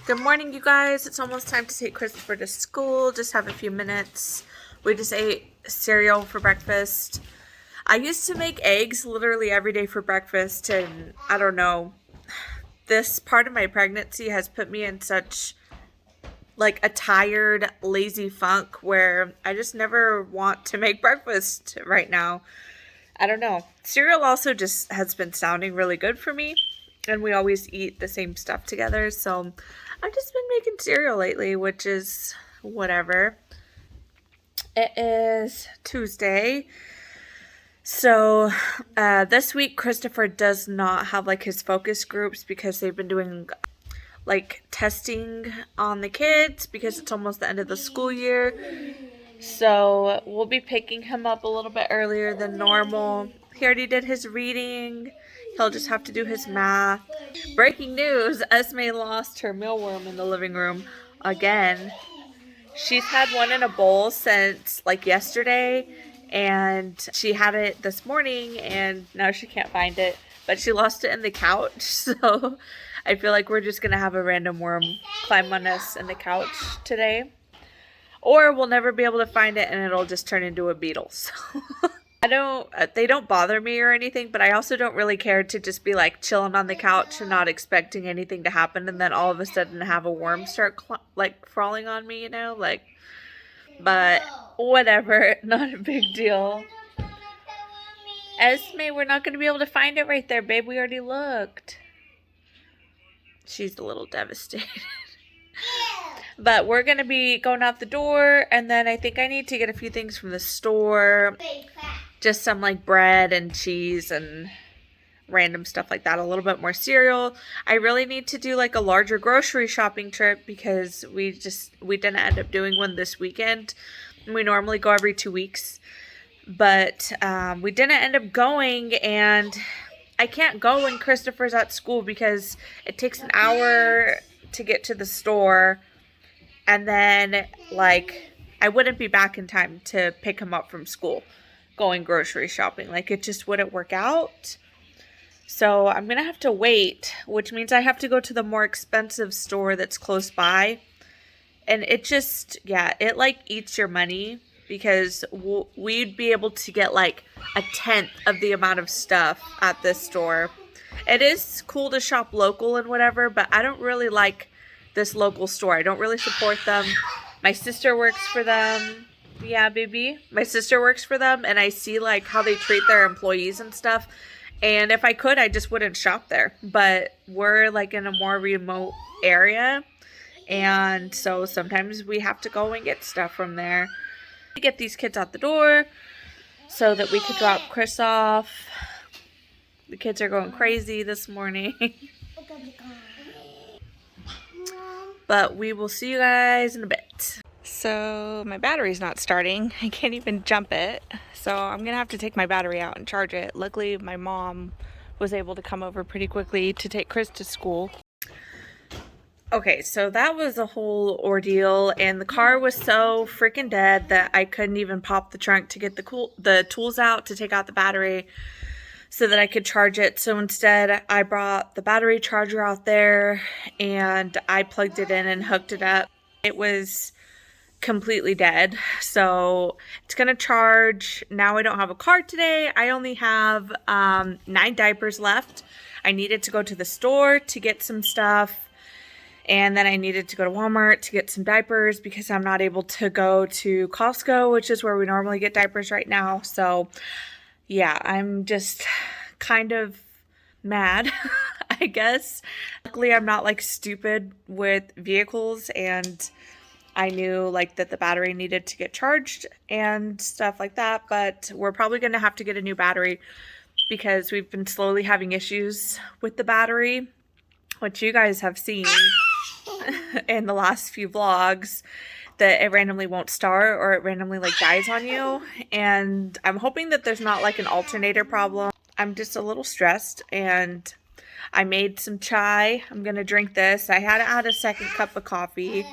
Good morning, you guys. It's almost time to take Christopher to school. Just have a few minutes. We just ate cereal for breakfast. I used to make eggs literally every day for breakfast, and I don't know. This part of my pregnancy has put me in such like a tired, lazy funk where I just never want to make breakfast right now. I don't know. Cereal also just has been sounding really good for me, and we always eat the same stuff together, so I've just been making cereal lately, which is whatever. It is Tuesday. So this week, Christopher does not have like his focus groups because they've been doing like testing on the kids because it's almost the end of the school year. So we'll be picking him up a little bit earlier than normal. He already did his reading. He'll just have to do his math. Breaking news, Esme lost her mealworm in the living room again. She's had one in a bowl since like yesterday, and she had it this morning and now she can't find it, but she lost it in the couch. So I feel like we're just gonna have a random worm climb on us in the couch today, or we'll never be able to find it and it'll just turn into a beetle. So they don't bother me or anything, but I also don't really care to just be like chilling on the couch and not expecting anything to happen, and then all of a sudden have a worm start like crawling on me, like, but whatever, not a big deal. Esme, we're not going to be able to find it right there, babe. We already looked. She's a little devastated. But we're going to be going out the door, and then I think I need to get a few things from the store. Just some like bread and cheese and random stuff like that. A little bit more cereal. I really need to do like a larger grocery shopping trip because we didn't end up doing one this weekend. We normally go every 2 weeks, but we didn't end up going, and I can't go when Christopher's at school because it takes an hour to get to the store, and then like I wouldn't be back in time to pick him up from school going grocery shopping. Like, it just wouldn't work out. So I'm going to have to wait, which means I have to go to the more expensive store that's close by. And it just, yeah, it like eats your money because we'd be able to get like a tenth of the amount of stuff at this store. It is cool to shop local and whatever, but I don't really like this local store. I don't really support them. My sister works for them. Yeah, baby. My sister works for them, and I see like how they treat their employees and stuff. And if I could, I just wouldn't shop there. But we're like in a more remote area, and so sometimes we have to go and get stuff from there. To get these kids out the door so that we could drop Chris off. The kids are going crazy this morning. But we will see you guys in a bit. So my battery's not starting. I can't even jump it. So I'm gonna have to take my battery out and charge it. Luckily, my mom was able to come over pretty quickly to take Chris to school. Okay, so that was a whole ordeal, and the car was so freaking dead that I couldn't even pop the trunk to get the tools out to take out the battery so that I could charge it. So instead, I brought the battery charger out there and I plugged it in and hooked it up. It was completely dead, so it's gonna charge. Now I don't have a car today. I only have 9 diapers left. I needed to go to the store to get some stuff, and then I needed to go to Walmart to get some diapers because I'm not able to go to Costco, which is where we normally get diapers right now. So yeah, I'm just kind of mad, I guess. Luckily, I'm not like stupid with vehicles, and I knew like that the battery needed to get charged and stuff like that, but we're probably going to have to get a new battery because we've been slowly having issues with the battery, which you guys have seen in the last few vlogs, that it randomly won't start or it randomly like dies on you. And I'm hoping that there's not like an alternator problem. I'm just a little stressed, and I made some chai. I'm going to drink this. I had to add a second cup of coffee.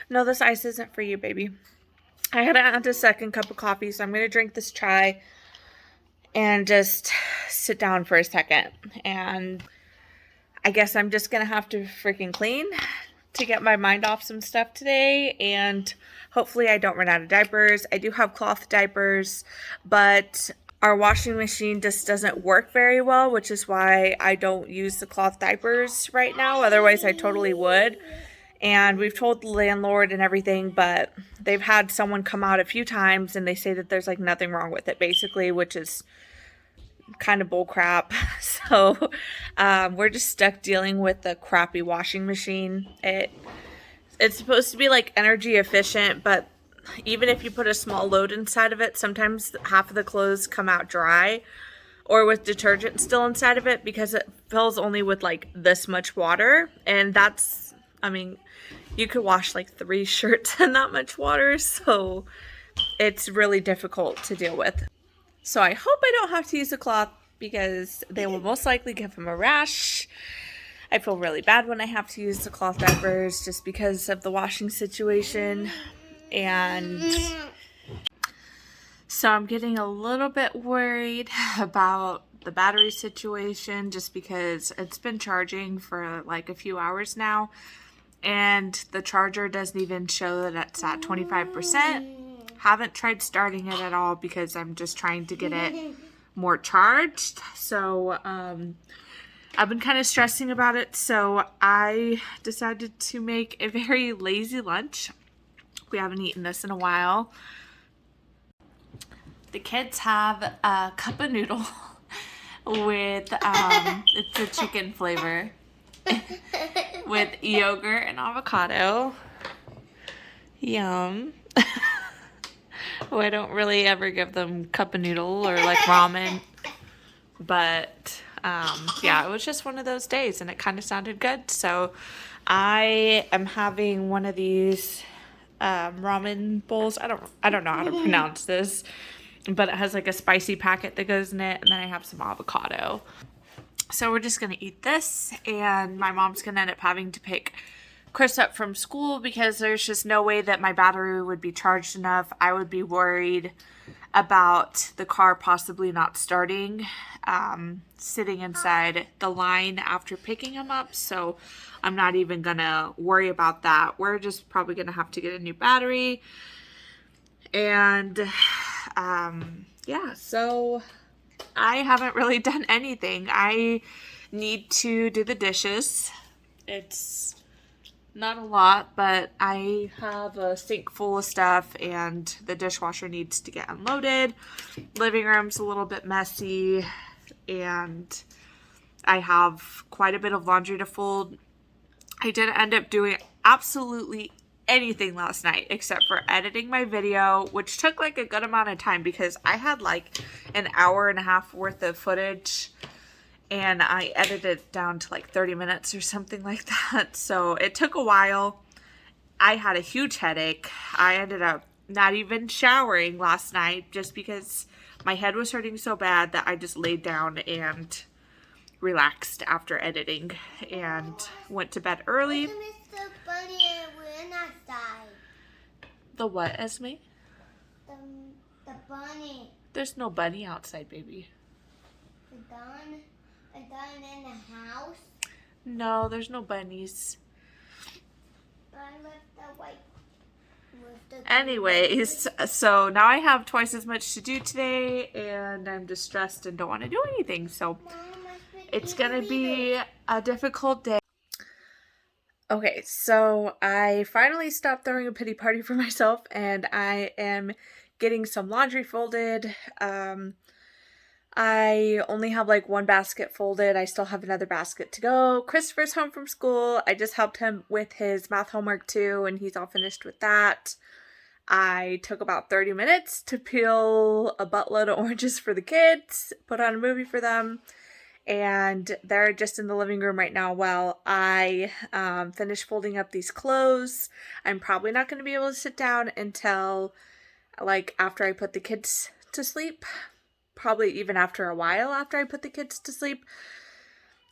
No, this ice isn't for you, baby. I had to add a second cup of coffee, so I'm going to drink this chai and just sit down for a second. And I guess I'm just going to have to freaking clean to get my mind off some stuff today, and hopefully I don't run out of diapers. I do have cloth diapers, but our washing machine just doesn't work very well, which is why I don't use the cloth diapers right now. Otherwise, I totally would. And we've told the landlord and everything, but they've had someone come out a few times and they say that there's like nothing wrong with it basically, which is kind of bull crap. So we're just stuck dealing with the crappy washing machine. It's supposed to be like energy efficient, but even if you put a small load inside of it, sometimes half of the clothes come out dry or with detergent still inside of it because it fills only with like this much water. And that's, I mean, you could wash like 3 shirts in that much water, so it's really difficult to deal with. So I hope I don't have to use a cloth because they will most likely give him a rash. I feel really bad when I have to use the cloth diapers just because of the washing situation. And so I'm getting a little bit worried about the battery situation just because it's been charging for like a few hours now. And the charger doesn't even show that it's at 25%. Haven't tried starting it at all because I'm just trying to get it more charged. So I've been kind of stressing about it. So I decided to make a very lazy lunch. We haven't eaten this in a while. The kids have a cup of noodle with, it's a chicken flavor. With yogurt and avocado. Yum. Well, I don't really ever give them cup of noodle or like ramen. But yeah, it was just one of those days and it kind of sounded good. So I am having one of these ramen bowls. I don't know how to pronounce this, but it has like a spicy packet that goes in it, and then I have some avocado. So we're just going to eat this, and my mom's going to end up having to pick Chris up from school because there's just no way that my battery would be charged enough. I would be worried about the car possibly not starting, sitting inside the line after picking him up. So I'm not even going to worry about that. We're just probably going to have to get a new battery. And yeah, so I haven't really done anything. I need to do the dishes. It's not a lot, but I have a sink full of stuff and the dishwasher needs to get unloaded. Living room's a little bit messy and I have quite a bit of laundry to fold. I didn't end up doing absolutely anything last night except for editing my video, which took like a good amount of time because I had like an hour and a half worth of footage and I edited it down to like 30 minutes or something like that. So it took a while. I had a huge headache. I ended up not even showering last night just because my head was hurting so bad that I just laid down and relaxed after editing and went to bed early. The what, Esme? The bunny. There's no bunny outside, baby. The gun in the house? No, there's no bunnies. I left the white. Anyways, so now I have twice as much to do today and I'm just stressed and don't want to do anything. So it's gonna be a difficult day. Okay, so I finally stopped throwing a pity party for myself and I am getting some laundry folded. I only have like one basket folded. I still have another basket to go. Christopher's home from school. I just helped him with his math homework too, and he's all finished with that. I took about 30 minutes to peel a buttload of oranges for the kids, put on a movie for them, and they're just in the living room right now while I finish folding up these clothes. I'm probably not going to be able to sit down until like after I put the kids to sleep. Probably even after a while after I put the kids to sleep.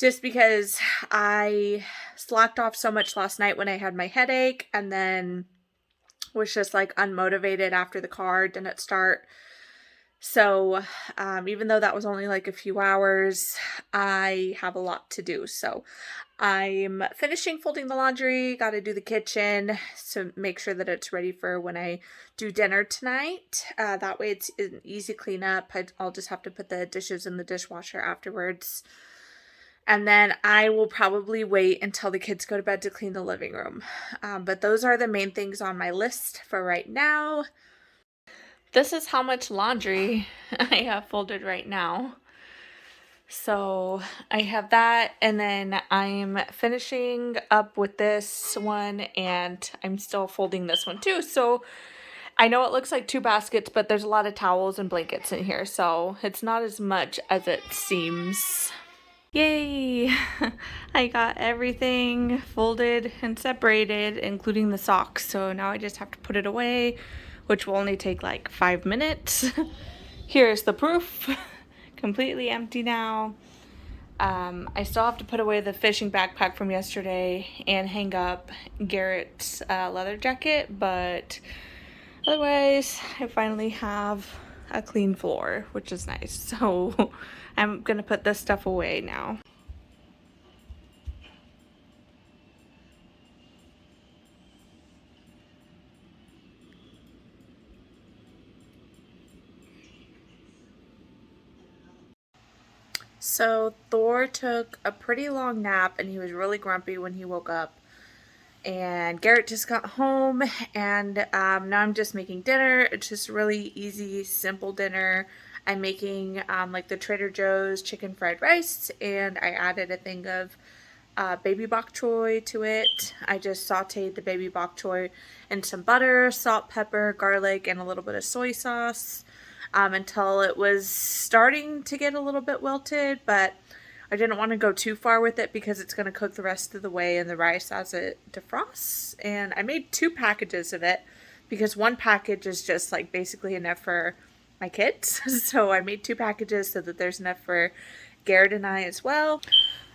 Just because I slacked off so much last night when I had my headache and then was just like unmotivated after the car didn't start. So even though that was only like a few hours, I have a lot to do. So I'm finishing folding the laundry, got to do the kitchen to make sure that it's ready for when I do dinner tonight. That way it's an easy cleanup. I'll just have to put the dishes in the dishwasher afterwards. And then I will probably wait until the kids go to bed to clean the living room. But those are the main things on my list for right now. This is how much laundry I have folded right now. So I have that, and then I'm finishing up with this one, and I'm still folding this one too. So I know it looks like 2 baskets, but there's a lot of towels and blankets in here, so it's not as much as it seems. Yay! I got everything folded and separated, including the socks. So now I just have to put it away, which will only take like 5 minutes. Here's the proof. Completely empty now. I still have to put away the fishing backpack from yesterday and hang up Garrett's leather jacket, but otherwise I finally have a clean floor, which is nice. So I'm gonna put this stuff away now. So Thor took a pretty long nap and he was really grumpy when he woke up. And Garrett just got home, and now I'm just making dinner. It's just really easy, simple dinner. I'm making like the Trader Joe's chicken fried rice, and I added a thing of baby bok choy to it. I just sauteed the baby bok choy in some butter, salt, pepper, garlic, and a little bit of soy sauce until it was starting to get a little bit wilted, but I didn't want to go too far with it because it's going to cook the rest of the way in the rice as it defrosts. And I made 2 packages of it because 1 package is just like basically enough for my kids. So I made 2 packages so that there's enough for Garrett and I as well.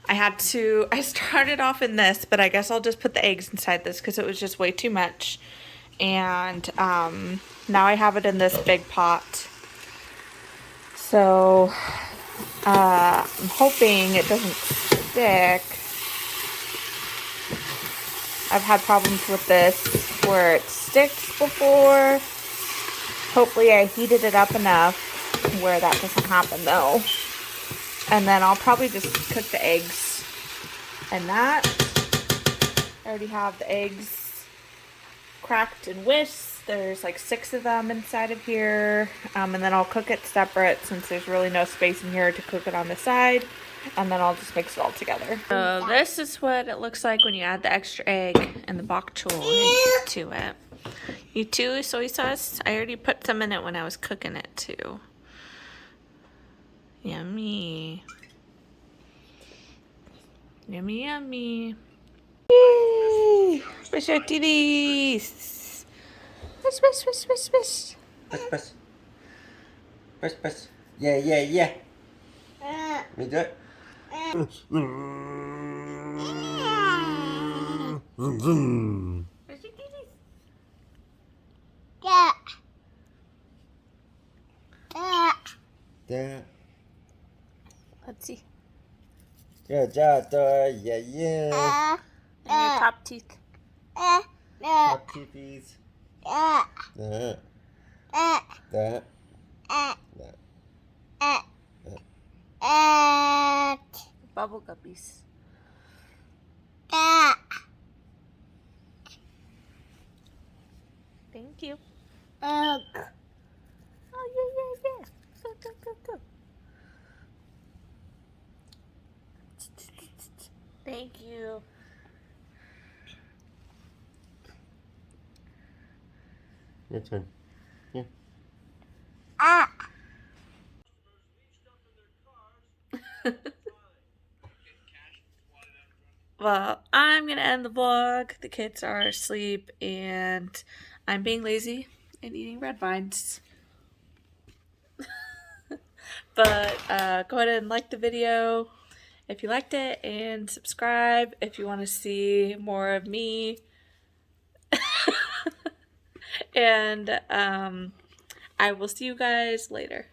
I started off in this, but I guess I'll just put the eggs inside this because it was just way too much. And now I have it in this big pot. So I'm hoping it doesn't stick. I've had problems with this where it sticks before. Hopefully I heated it up enough where that doesn't happen though. And then I'll probably just cook the eggs and that. I already have the eggs cracked and whisked. There's like 6 of them inside of here. And then I'll cook it separate since there's really no space in here to cook it on the side. And then I'll just mix it all together. So this is what it looks like when you add the extra egg and the bok choy to it. You too, soy sauce? I already put some in it when I was cooking it too. Yummy. Yummy, yummy. Yay! Swish your titties. Swish, swish, swish, swish, swish. Push, push. Push, push. Yeah, yeah, yeah. Me do it. Where's your titties? Yeah. Let's see. Good job, Thor. Yeah, yeah. And your top teeth. Top teethies. That. Bubble guppies. Thank you. Oh, yeah, yeah, yeah. Go, go, go, go. Thank you. Your turn. Yeah. Well, I'm gonna end the vlog. The kids are asleep and I'm being lazy and eating red vines. But go ahead and like the video if you liked it and subscribe if you want to see more of me. And I will see you guys later.